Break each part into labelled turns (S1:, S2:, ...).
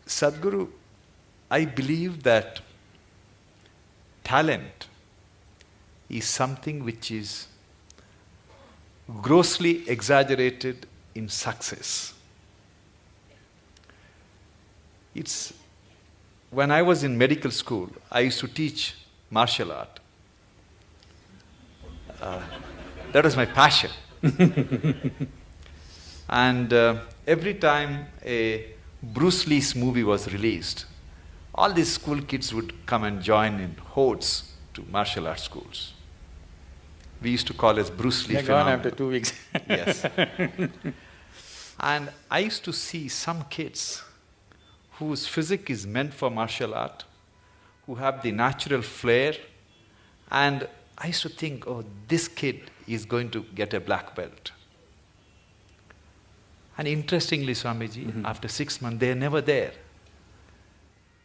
S1: Sadguru, I believe that talent is something which is grossly exaggerated in success. When I was in medical school, I used to teach martial art. That was my passion. And every time a Bruce Lee's movie was released, all these school kids would come and join in hordes to martial arts schools. We used to call it Bruce Lee phenomenon.
S2: They're gone after 2 weeks.
S1: Yes. And I used to see some kids whose physique is meant for martial art, who have the natural flair, and I used to think, oh, this kid is going to get a black belt. And interestingly, Swamiji, after 6 months, they're never there.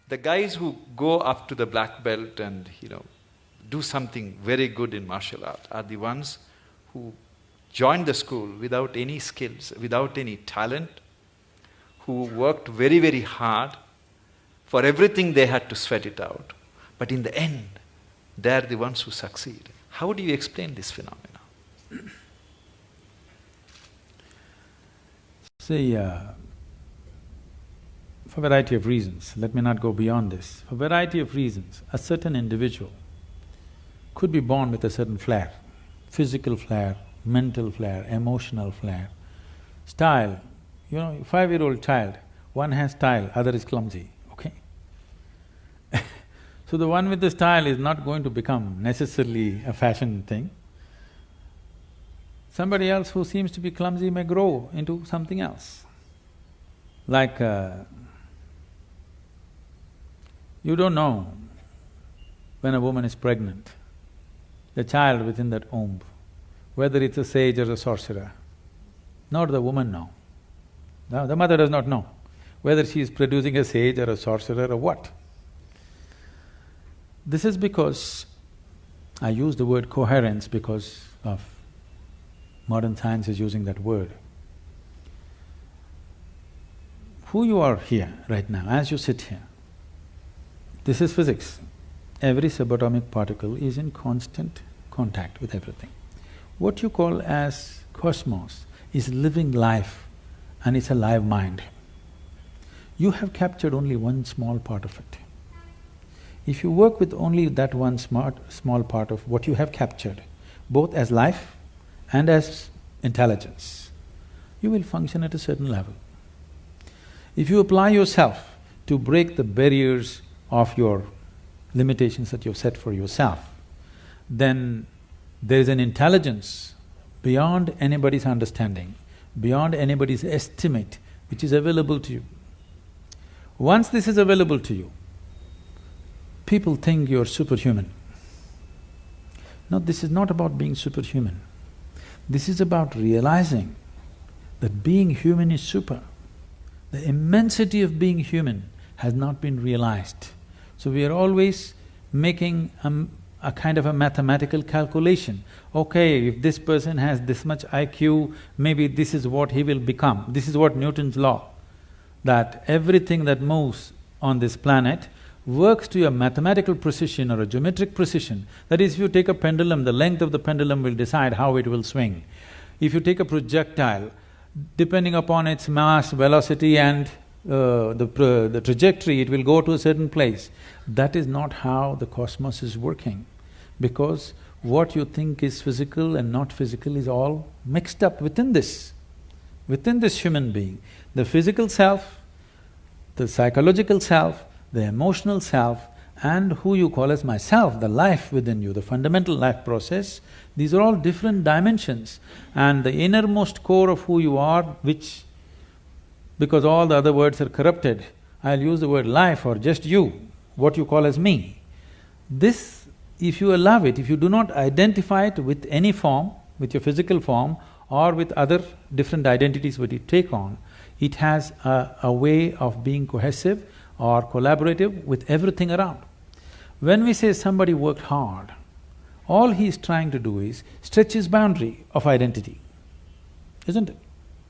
S1: The guys who go up to the black belt and, do something very good in martial art are the ones who joined the school without any skills, without any talent, who worked very, very hard. For everything they had to sweat it out. But in the end, they're the ones who succeed. How do you explain this phenomena?
S2: See, for a variety of reasons, let me not go beyond this. For a variety of reasons, a certain individual could be born with a certain flair, physical flair, mental flair, emotional flair, style. 5-year-old child, one has style, other is clumsy, okay? So the one with the style is not going to become necessarily a fashion thing. Somebody else who seems to be clumsy may grow into something else. Like, you don't know when a woman is pregnant, the child within that womb, whether it's a sage or a sorcerer. Nor the woman know. The mother does not know whether she is producing a sage or a sorcerer or what. This is because, I use the word coherence because of modern science is using that word. Who you are here right now, as you sit here, this is physics. Every subatomic particle is in constant contact with everything. What you call as cosmos is living life and it's a live mind. You have captured only one small part of it. If you work with only that one small part of what you have captured, both as life and as intelligence, you will function at a certain level. If you apply yourself to break the barriers of your limitations that you've set for yourself, then there is an intelligence beyond anybody's understanding, beyond anybody's estimate, which is available to you. Once this is available to you, people think you're superhuman. No, this is not about being superhuman. This is about realizing that being human is super. The immensity of being human has not been realized. So we are always making a kind of a mathematical calculation. Okay, if this person has this much IQ, maybe this is what he will become. This is what Newton's law, that everything that moves on this planet works to a mathematical precision or a geometric precision. That is, if you take a pendulum, the length of the pendulum will decide how it will swing. If you take a projectile, depending upon its mass, velocity and the trajectory, it will go to a certain place. That is not how the cosmos is working, because what you think is physical and not physical is all mixed up within this human being. The physical self, the psychological self, the emotional self, and who you call as myself, the life within you, the fundamental life process, these are all different dimensions. And the innermost core of who you are, which, because all the other words are corrupted, I'll use the word life or just you, what you call as me. This, if you allow it, if you do not identify it with any form, with your physical form or with other different identities that you take on, it has a way of being cohesive or collaborative with everything around. When we say somebody worked hard, all he is trying to do is stretch his boundary of identity, isn't it?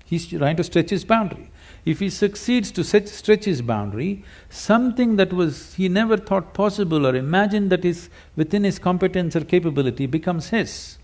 S2: He's trying to stretch his boundary. If he succeeds to stretch his boundary, something that he never thought possible or imagined that is within his competence or capability becomes his.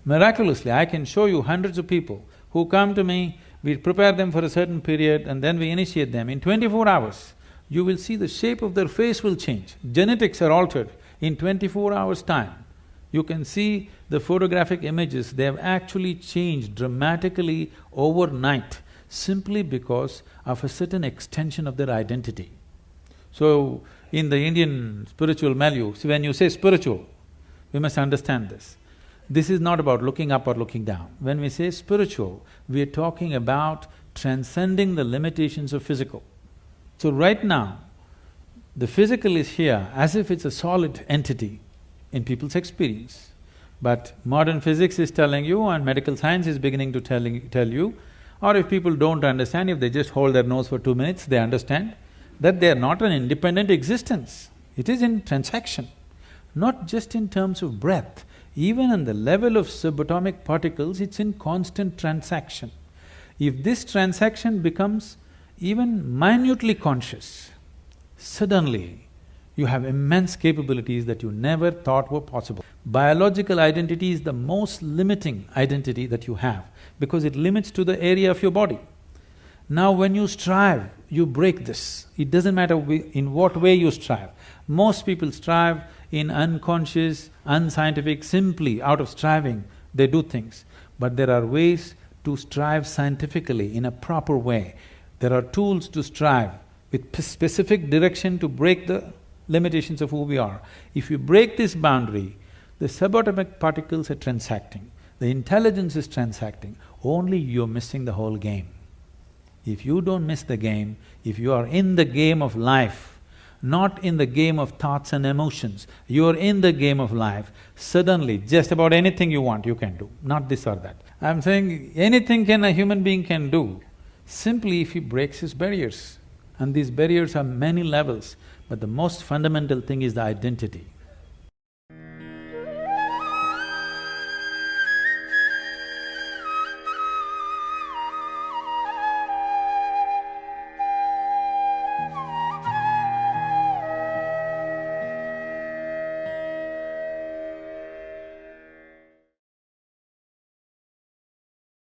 S2: Miraculously, I can show you hundreds of people who come to me, we prepare them for a certain period and then we initiate them. In 24 hours, you will see the shape of their face will change. Genetics are altered. In 24 hours' time, you can see the photographic images, they have actually changed dramatically overnight simply because of a certain extension of their identity. So, in the Indian spiritual milieu, so when you say spiritual, we must understand this. This is not about looking up or looking down. When we say spiritual, we are talking about transcending the limitations of physical. So right now, the physical is here as if it's a solid entity in people's experience. But modern physics is telling you and medical science is beginning to tell you, or if people don't understand, if they just hold their nose for 2 minutes, they understand that they are not an independent existence. It is in transaction, not just in terms of breath. Even on the level of subatomic particles, it's in constant transaction. If this transaction becomes even minutely conscious, suddenly you have immense capabilities that you never thought were possible. Biological identity is the most limiting identity that you have because it limits to the area of your body. Now when you strive, you break this. It doesn't matter in what way you strive. Most people strive in unconscious, unscientific, simply out of striving, they do things. But there are ways to strive scientifically in a proper way. There are tools to strive with specific direction to break the limitations of who we are. If you break this boundary, the subatomic particles are transacting, the intelligence is transacting, only you're missing the whole game. If you don't miss the game, if you are in the game of life, not in the game of thoughts and emotions, you're in the game of life, suddenly just about anything you want you can do, not this or that. I'm saying anything a human being can do, simply if he breaks his barriers. And these barriers are many levels, but the most fundamental thing is the identity.